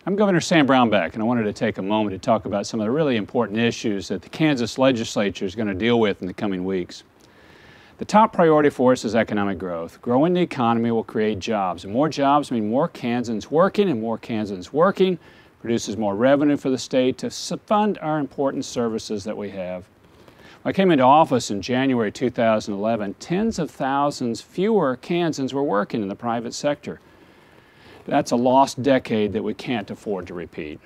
I'm Governor Sam Brownback, and I wanted to take a moment to talk about some of the really important issues that the Kansas legislature is going to deal with in the coming weeks. The top priority for us is economic growth. Growing the economy will create jobs, and more jobs mean more Kansans working, and more Kansans working produces more revenue for the state to fund our important services that we have. When I came into office in January 2011, tens of thousands fewer Kansans were working in the private sector. That's a lost decade that we can't afford to repeat.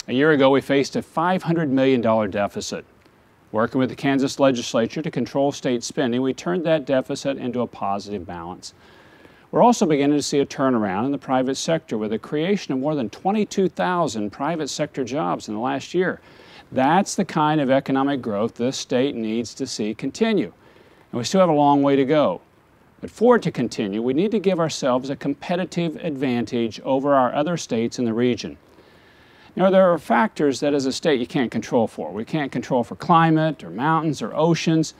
A year ago, we faced a $500 million deficit. Working with the Kansas legislature to control state spending, we turned that deficit into a positive balance. We're also beginning to see a turnaround in the private sector with the creation of more than 22,000 private sector jobs in the last year. That's the kind of economic growth this state needs to see continue. And we still have a long way to go. But for it to continue, we need to give ourselves a competitive advantage over our other states in the region. Now, there are factors that as a state you can't control for. We can't control for climate or mountains or oceans,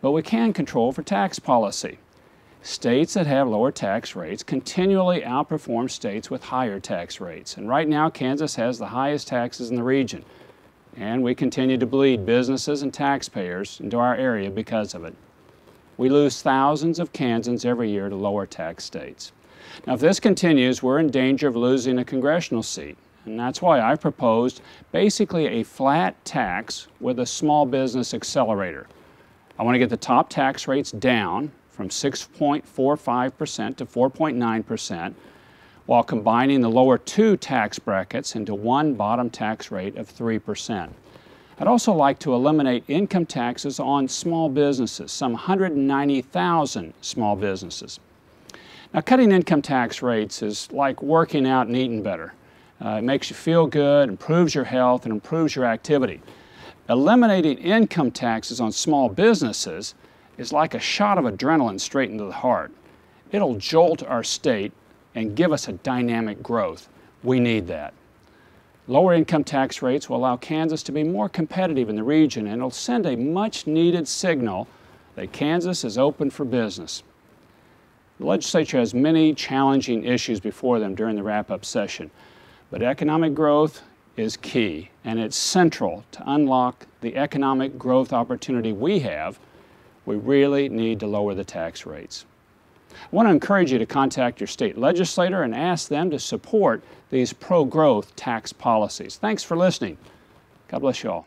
but we can control for tax policy. States that have lower tax rates continually outperform states with higher tax rates. And right now, Kansas has the highest taxes in the region. And we continue to bleed businesses and taxpayers into our area because of it. We lose thousands of Kansans every year to lower tax states. Now, if this continues, we're in danger of losing a congressional seat. And that's why I proposed basically a flat tax with a small business accelerator. I want to get the top tax rates down from 6.45% to 4.9%, while combining the lower two tax brackets into one bottom tax rate of 3%. I'd also like to eliminate income taxes on small businesses, some 190,000 small businesses. Now, cutting income tax rates is like working out and eating better. It makes you feel good, improves your health, and improves your activity. Eliminating income taxes on small businesses is like a shot of adrenaline straight into the heart. It'll jolt our state and give us a dynamic growth. We need that. Lower income tax rates will allow Kansas to be more competitive in the region, and it'll send a much-needed signal that Kansas is open for business. The legislature has many challenging issues before them during the wrap-up session, but economic growth is key, and it's central to unlock the economic growth opportunity we have. We really need to lower the tax rates. I want to encourage you to contact your state legislator and ask them to support these pro-growth tax policies. Thanks for listening. God bless you all.